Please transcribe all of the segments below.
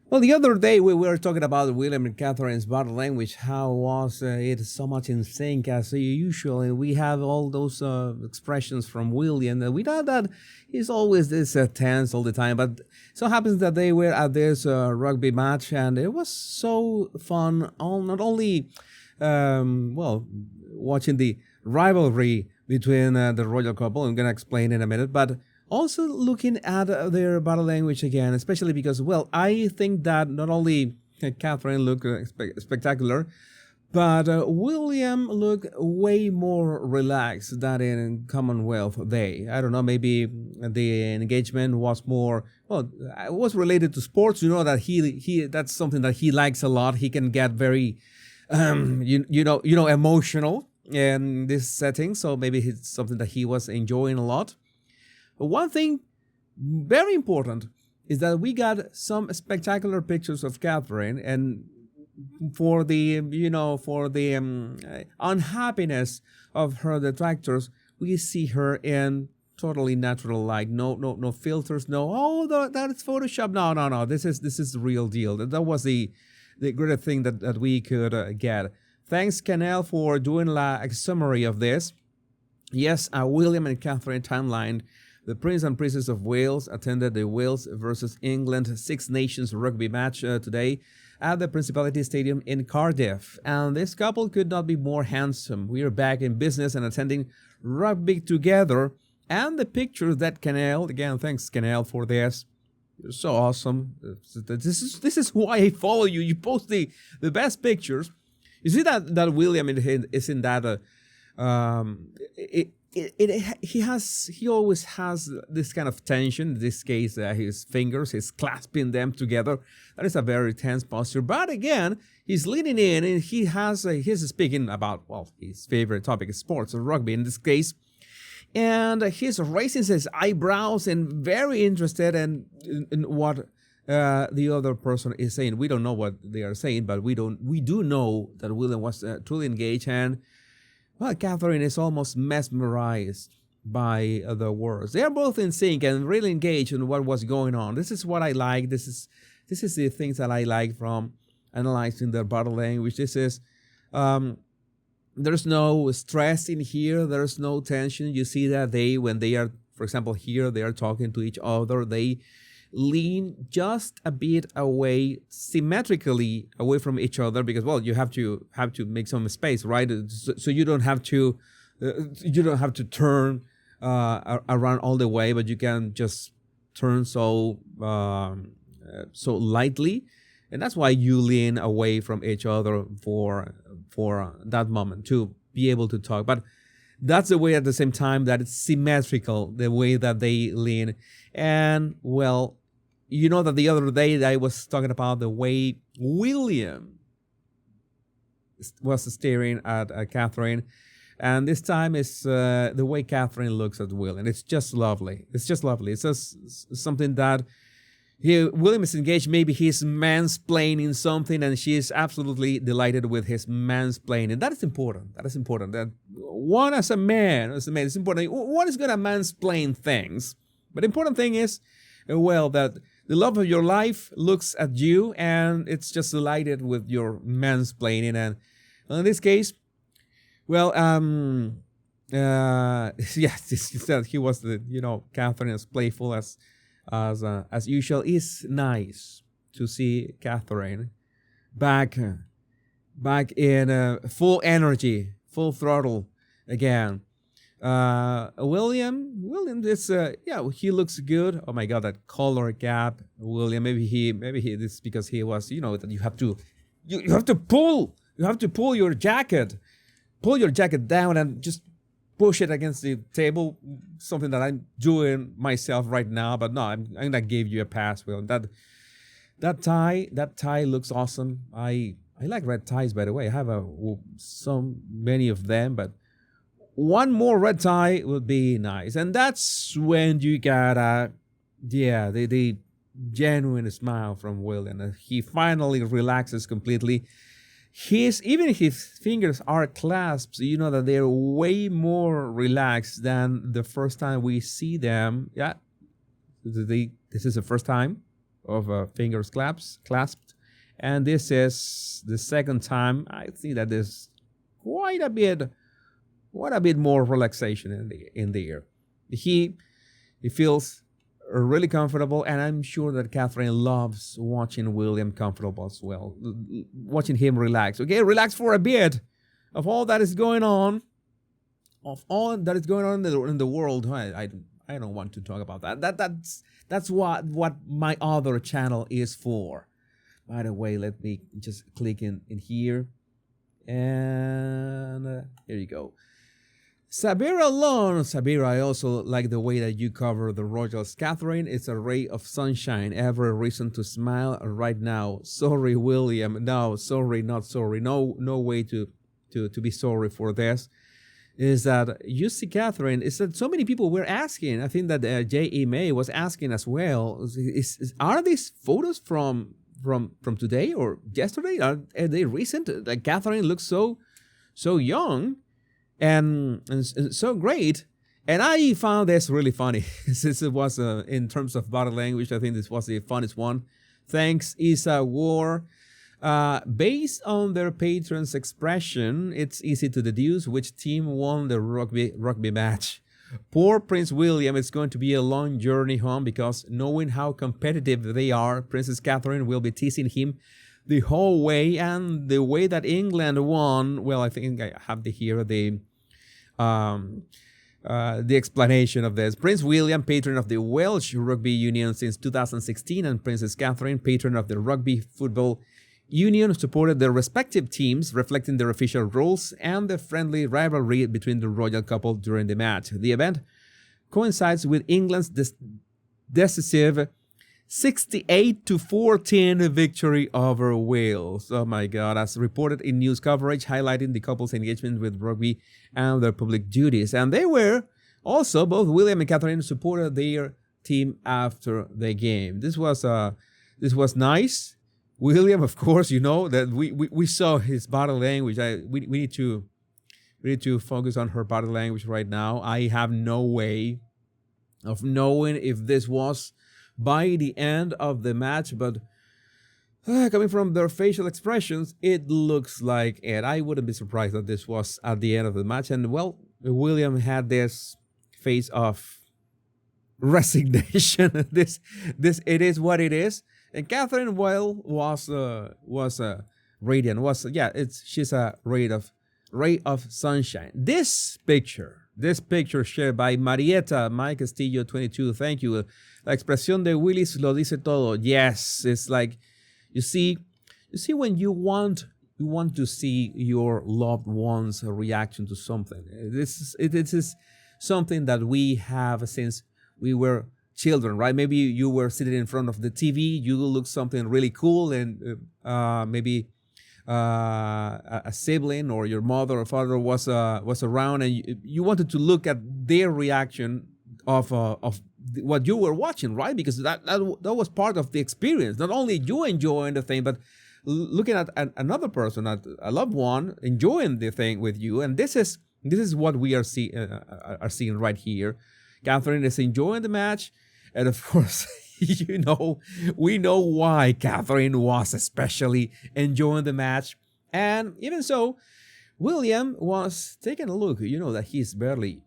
Well, the other day we were talking about William and Catherine's body language. How was it so much in sync as usual? And we have all those expressions from William. And we know that he's always this tense all the time. But so happens that they were at this rugby match, and it was so fun. Not only, watching the rivalry between the royal couple. I'm gonna explain in a minute, but also looking at their body language again, especially because, well, I think that not only Catherine looked spectacular, but William looked way more relaxed than in Commonwealth Day. I don't know, maybe the engagement was more, well, it was related to sports. You know that he that's something that he likes a lot. He can get very, emotional in this setting. So maybe it's something that he was enjoying a lot. But one thing very important is that we got some spectacular pictures of Catherine, and for the unhappiness of her detractors, we see her in totally natural light. No filters. No, that is Photoshop. No. This is the real deal. That was the greatest thing that we could get. Thanks, Canel, for doing a summary of this. Yes, William and Catherine timeline. The Prince and Princess of Wales attended the Wales versus England Six Nations rugby match today at the Principality Stadium in Cardiff. And this couple could not be more handsome. We are back in business and attending rugby together. And the pictures that Canel, again, thanks Canel for this. You're so awesome. This is why I follow you. You post the best pictures. You see that William is in that he always has this kind of tension. In this case, his fingers, he's clasping them together. That is a very tense posture. But again, he's leaning in, and he's speaking about, well, his favorite topic is sports or rugby in this case. And he's raising his eyebrows and very interested in what the other person is saying. We don't know what they are saying, but we do know that William was truly engaged, and well, Catherine is almost mesmerized by the words. They are both in sync and really engaged in what was going on. This is what I like. This is the things that I like from analyzing their body language. This is there's no stress in here. There's no tension. You see that when they are, for example, here they are talking to each other. They lean just a bit away, symmetrically away from each other, because, well, you have to make some space, right? So you don't have to turn around all the way, but you can just turn so lightly, and that's why you lean away from each other for that moment to be able to talk. But that's the way at the same time that it's symmetrical, the way that they lean. And, well, you know that the other day I was talking about the way William was staring at Catherine. And this time it's the way Catherine looks at William. It's just lovely. It's just lovely. It's just something that William is engaged. Maybe he's mansplaining something, and she is absolutely delighted with his mansplaining. That is important. That one as a man, it's important. One is going to mansplain things. But the important thing is, well, that the love of your life looks at you, and it's just delighted with your mansplaining. And in this case, well, yes, he was Catherine as playful as usual. It's nice to see Catherine back in full energy, full throttle again. William is he looks good. Oh my God, that color gap, William. Maybe this is because he was, that you have to pull your jacket down and just push it against the table. Something that I'm doing myself right now, but no, I'm gonna give you a pass, Will. That tie looks awesome. I like red ties, by the way. I have so many of them, but one more red tie would be nice. And that's when you got the genuine smile from William. He finally relaxes completely. Even his fingers are clasped, you know that they're way more relaxed than the first time we see them. Yeah, this is the first time. fingers clasped. And this is the second time. I think that there's quite a bit more relaxation in the air. He feels really comfortable, and I'm sure that Catherine loves watching William comfortable as well, watching him relax. Okay, relax for a bit of all that is going on, in the world. I don't want to talk about that. That's what my other channel is for. By the way, let me just click in here, and here you go. Sabira, I also like the way that you cover the royals. Catherine, it's a ray of sunshine. Every reason to smile right now. Sorry, William. No, sorry, not sorry. No way to be sorry for this. Is that you see, Catherine? Is that so many people were asking? I think that J.E. May was asking as well. Are these photos from today or yesterday? Are they recent? Like Catherine looks so young. And so great. And I found this really funny. Since it was in terms of body language, I think this was the funniest one. Thanks, Isa War. Based on their patrons' expression, it's easy to deduce which team won the rugby match. Poor Prince William, it's going to be a long journey home, because knowing how competitive they are, Princess Catherine will be teasing him the whole way. And the way that England won, well, I think I have to hear the explanation of this. Prince William, patron of the Welsh Rugby Union since 2016, and Princess Catherine, patron of the Rugby Football Union, supported their respective teams, reflecting their official roles and the friendly rivalry between the royal couple during the match. The event coincides with England's decisive 68-14 victory over Wales. Oh my God, as reported in news coverage highlighting the couple's engagement with rugby and their public duties. And they were also, both William and Catherine supported their team after the game. This was nice. William, of course, you know that we saw his body language. We need to focus on her body language right now. I have no way of knowing if this was by the end of the match, but coming from their facial expressions, it looks like it. I wouldn't be surprised that this was at the end of the match. And well, William had this face of resignation. This it is what it is. And Catherine, well, was radiant. She's a ray of sunshine. This picture shared by Marieta Mike Castillo 22. Thank you. La expresión de Willis lo dice todo. Yes, it's like you see when you want to see your loved one's reaction to something. This is something that we have since we were children, right? Maybe you were sitting in front of the TV, you look something really cool, and maybe a sibling or your mother or father was around, and you wanted to look at their reaction of what you were watching, right? Because that was part of the experience. Not only you enjoying the thing, but looking at another person, at a loved one, enjoying the thing with you. And this is what we are seeing right here. Catherine is enjoying the match, and of course, we know why Catherine was especially enjoying the match. And even so, William was taking a look. You know that he's barely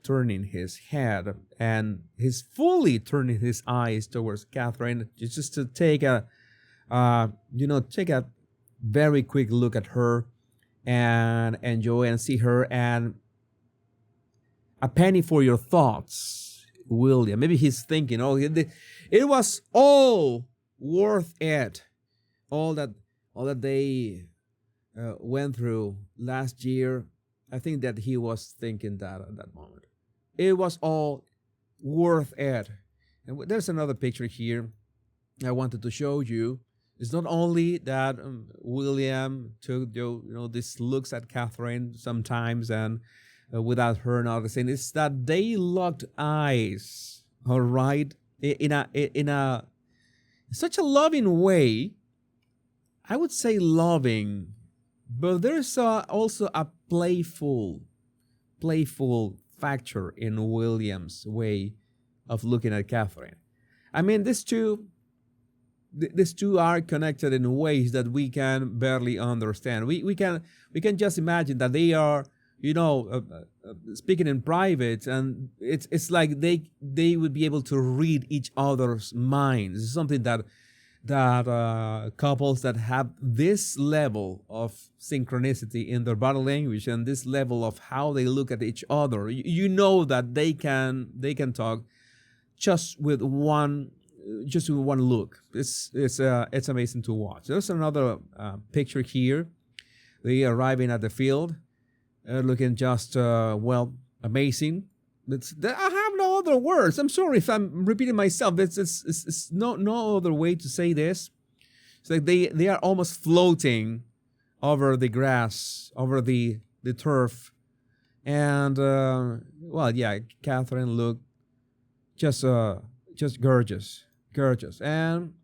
turning his head, and he's fully turning his eyes towards Catherine, just to take a very quick look at her and enjoy and see her. And a penny for your thoughts, William. Maybe he's thinking, it was all worth it. All that they went through last year. I think that he was thinking that at that moment. It was all worth it. And there's another picture here I wanted to show you. It's not only that William took these looks at Catherine sometimes and without her noticing. It's that they locked eyes, all right, in such a loving way. I would say loving, but there's also a playful factor in William's way of looking at Catherine. I mean, these two these two are connected in ways that we can barely understand. We can just imagine that they are, speaking in private, and it's like they would be able to read each other's minds. It's something that couples that have this level of synchronicity in their body language and this level of how they look at each other, that they can talk just with one look. It's amazing to watch. There's another picture here. They arriving at the field, looking just amazing. I have no other words. I'm sorry if I'm repeating myself. It's no other way to say this. It's like they are almost floating over the grass, over the turf, and Catherine looked just gorgeous. And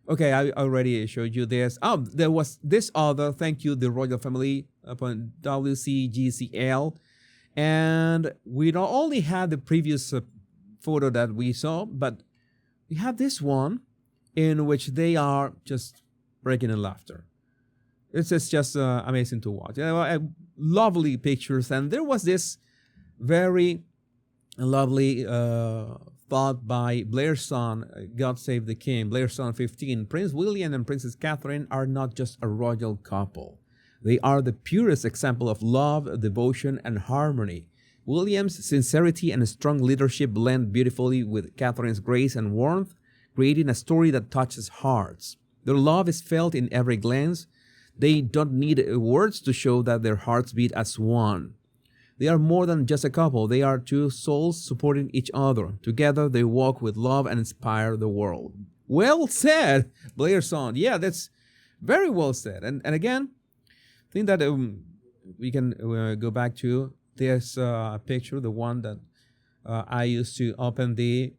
okay, I already showed you this. There was this other. Thank you, the royal family upon WCGCL. And we not only had the previous photo that we saw, but we have this one in which they are just breaking in laughter. It's just amazing to watch. Lovely pictures. And there was this very lovely thought by Blair's son, God Save the King, Blair's son 15. Prince William and Princess Catherine are not just a royal couple. They are the purest example of love, devotion, and harmony. William's sincerity and strong leadership blend beautifully with Catherine's grace and warmth, creating a story that touches hearts. Their love is felt in every glance. They don't need words to show that their hearts beat as one. They are more than just a couple. They are two souls supporting each other. Together, they walk with love and inspire the world. Well said, Blair's son. Yeah, that's very well said. And again, I think that we can go back to this picture, the one that I used to open the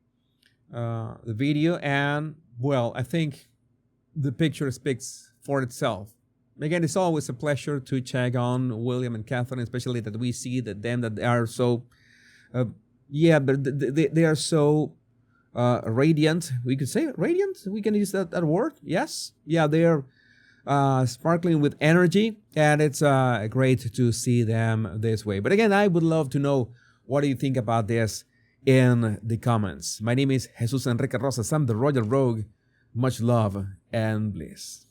video, and I think the picture speaks for itself. Again, it's always a pleasure to check on William and Catherine, especially that we see that they are so, but they are so radiant. We could say radiant. We can use that word. Yes, yeah, they are. Sparkling with energy, and it's great to see them this way. But again, I would love to know what do you think about this in the comments. My name is Jesus Enrique Rosas. I'm the Royal Rogue. Much love and bliss.